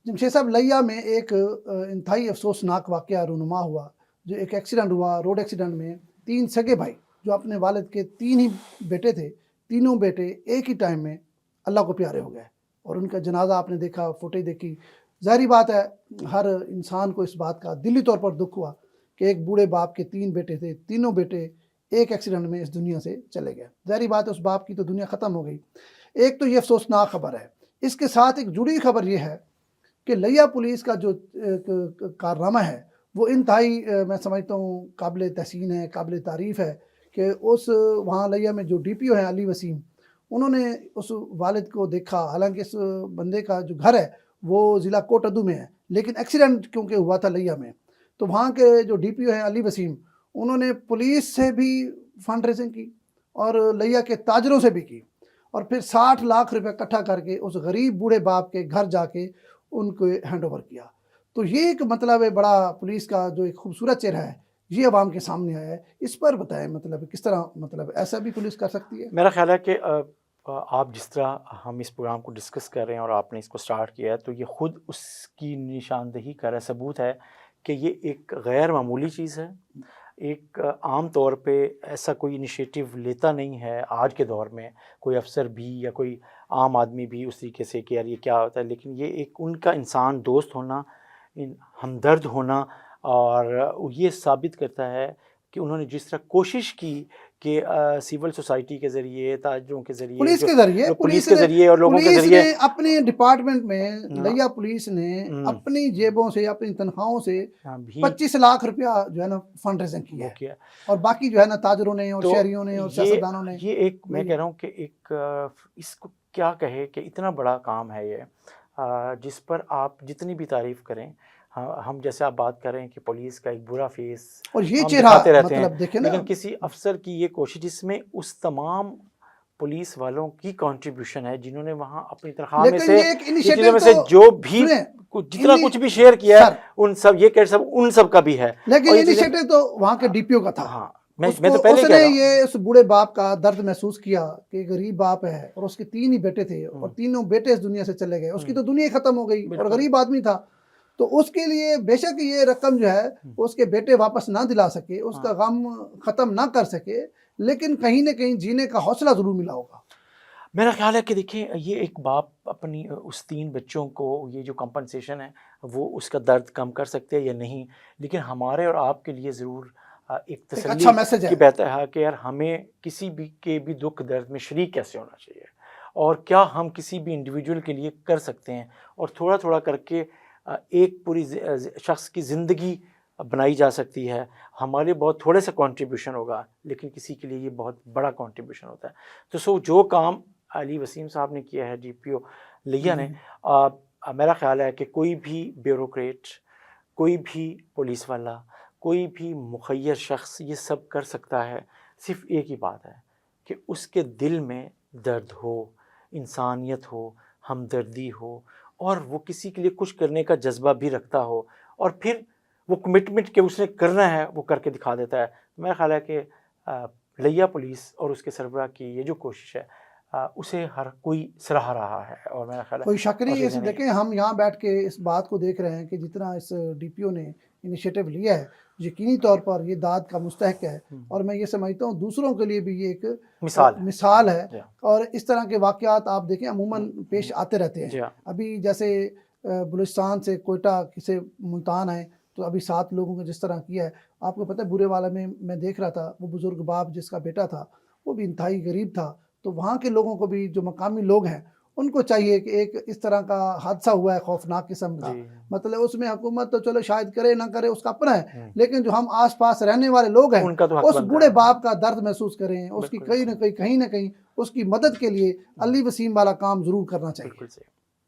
जमशेद साहब, लिया में एक इंतहाई अफसोसनाक वाक़या रूनुमा हुआ, जो एक एक्सीडेंट हुआ, रोड एक्सीडेंट में 3 सगे भाई जो अपने वालिद के 3 ही बेटे थे, तीनों बेटे एक ही टाइम में अल्लाह को प्यारे हो गए और उनका जनाजा आपने देखा, फुटेज देखी। ज़ाहिर बात है हर इंसान को इस बात का दिली तौर पर दुख हुआ कि एक बूढ़े बाप के 3 बेटे थे, तीनों बेटे एक एक्सीडेंट में इस दुनिया से चले गए। ज़ाहिर बात है उस बाप की तो दुनिया ख़त्म हो गई। एक तो ये अफसोसनाक खबर है, इसके साथ एक जुड़ी खबर ये है कि लिया पुलिस का जो कारनामा है वो इंतहाई मैं समझता हूँ काबिल तहसीन है, काबिल तारीफ़ है कि उस वहाँ लिया में जो DPO हैं अली वसीम, उन्होंने उस वालिद को देखा। हालांकि इस बंदे का जो घर है वो ज़िला कोटअदू में है, लेकिन एक्सीडेंट क्योंकि हुआ था लिया में, तो वहाँ के जो DPO हैं अली वसीम, उन्होंने पुलिस से भी फंड रेजिंग की और लिया के ताजरों से भी की और फिर 60 लाख रुपए इकट्ठा करके उस गरीब बूढ़े बाप के घर जाके उनको हैंड ओवर किया। तो ये एक मतलब है बड़ा पुलिस का जो एक खूबसूरत चेहरा है ये अवाम के सामने आया है। इस पर बताएं मतलब किस तरह मतलब ऐसा भी पुलिस कर सकती है? मेरा ख्याल है कि आप जिस तरह हम इस प्रोग्राम को डिस्कस कर रहे हैं और आपने इसको स्टार्ट किया है, तो ये ख़ुद उसकी निशानदही कर रहा है, सबूत है कि ये एक गैर मामूली चीज़ है। एक आम तौर पे ऐसा कोई इनिशिएटिव लेता नहीं है आज के दौर में कोई अफसर भी या कोई आम आदमी भी उस तरीके से कि यार ये क्या होता है, लेकिन ये एक उनका इंसान दोस्त होना, हमदर्द होना, और ये साबित करता है कि उन्होंने जिस तरह कोशिश की कि सिविल सोसाइटी के ज़रिए, ताजरों के ज़रिए, पुलिस के ज़रिए और लोगों के ज़रिए अपने डिपार्टमेंट में लिया पुलिस ने अपनी जेबों से, अपनी तनख्वाहों से 25 लाख रुपया जो है ना फंड रेजिंग किया और बाकी जो है ना ताजरों ने और शहरियों ने और सियासतदानों ने। ये एक मैं कह रहा हूँ कि एक इसको क्या कहे कि इतना बड़ा काम है ये, जिस पर आप जितनी भी तारीफ़ करें, हम जैसे आप बात कर रहे हैं कि पुलिस का एक बुरा फेस और ये चेहरा रहते मतलब हैं, लेकिन किसी अफसर की ये कोशिश जिसमें उस तमाम पुलिस वालों की कंट्रीब्यूशन है जिन्होंने वहाँ अपनी तनख्वाह में से जो भी जितना कुछ भी शेयर किया है, उन सब ये कह सब उन सब का भी है, लेकिन इनिशिएटिव तो वहाँ के DPO का था। हाँ, मैं तो पहले उसने ये उस बूढ़े बाप का दर्द महसूस किया कि गरीब बाप है और उसके 3 ही बेटे थे और तीनों बेटे इस दुनिया से चले गए, उसकी तो दुनिया खत्म हो गई और गरीब आदमी था। तो उसके लिए बेशक ये रकम जो है उसके बेटे वापस ना दिला सके, उसका गम ख़त्म ना कर सके, लेकिन कहीं ना कहीं जीने का हौसला ज़रूर मिला होगा। मेरा ख्याल है कि देखिए ये एक बाप अपनी उस 3 बच्चों को ये जो कंपनसेशन है वो उसका दर्द कम कर सकते हैं या नहीं, लेकिन हमारे और आपके लिए ज़रूर एक तसल्ली अच्छा मैसेज की बात है कि यार हमें किसी भी के भी दुख दर्द में शरीक कैसे होना चाहिए और क्या हम किसी भी इंडिविजुअल के लिए कर सकते हैं, और थोड़ा थोड़ा करके एक पूरी शख्स की ज़िंदगी बनाई जा सकती है। हमारे बहुत थोड़े सा कंट्रीब्यूशन होगा, लेकिन किसी के लिए ये बहुत बड़ा कंट्रीब्यूशन होता है। तो जो काम अली वसीम साहब ने किया है, DPO लिया ने, मेरा ख्याल है कि कोई भी ब्यूरोक्रेट, कोई भी पुलिस वाला, कोई भी मुखय्यर शख्स ये सब कर सकता है। सिर्फ एक ही बात है कि उसके दिल में दर्द हो, इंसानियत हो, हमदर्दी हो, और वो किसी के लिए कुछ करने का जज्बा भी रखता हो, और फिर वो कमिटमेंट के उसने करना है वो करके दिखा देता है। मेरा ख्याल है कि लिया पुलिस और उसके सरबराह की ये जो कोशिश है उसे हर कोई सराह रहा है, और मेरा ख्याल है कोई शक नहीं है। देखें हम यहाँ बैठ के इस बात को देख रहे हैं कि जितना इस DPO ने इनिशिएटिव लिया है यकीनी तौर पर ये दाद का मुस्तहक है, और मैं ये समझता हूँ दूसरों के लिए भी ये एक मिसाल है। और इस तरह के वाक़यात आप देखें अमूमन पेश आते रहते हैं। अभी जैसे बलूचिस्तान से कोयटा से मुल्तान आए तो अभी 7 लोगों को जिस तरह किया है, आपको पता है बुरे वाला में मैं देख रहा था, वो बुज़ुर्ग बाप जिसका बेटा था वो भी इंतहाई गरीब था। तो वहाँ के लोगों को भी, जो मकामी लोग हैं, उनको चाहिए कि एक इस तरह का हादसा हुआ है खौफनाक किस्म का, मतलब उसमें हुकूमत तो चलो शायद करे ना करे उसका अपना है, लेकिन जो हम आस पास रहने वाले लोग हैं तो उस बूढ़े बाप का दर्द महसूस करें, उसकी कहीं ना कहीं उसकी मदद के लिए अली वसीम वाला काम ज़रूर करना चाहिए।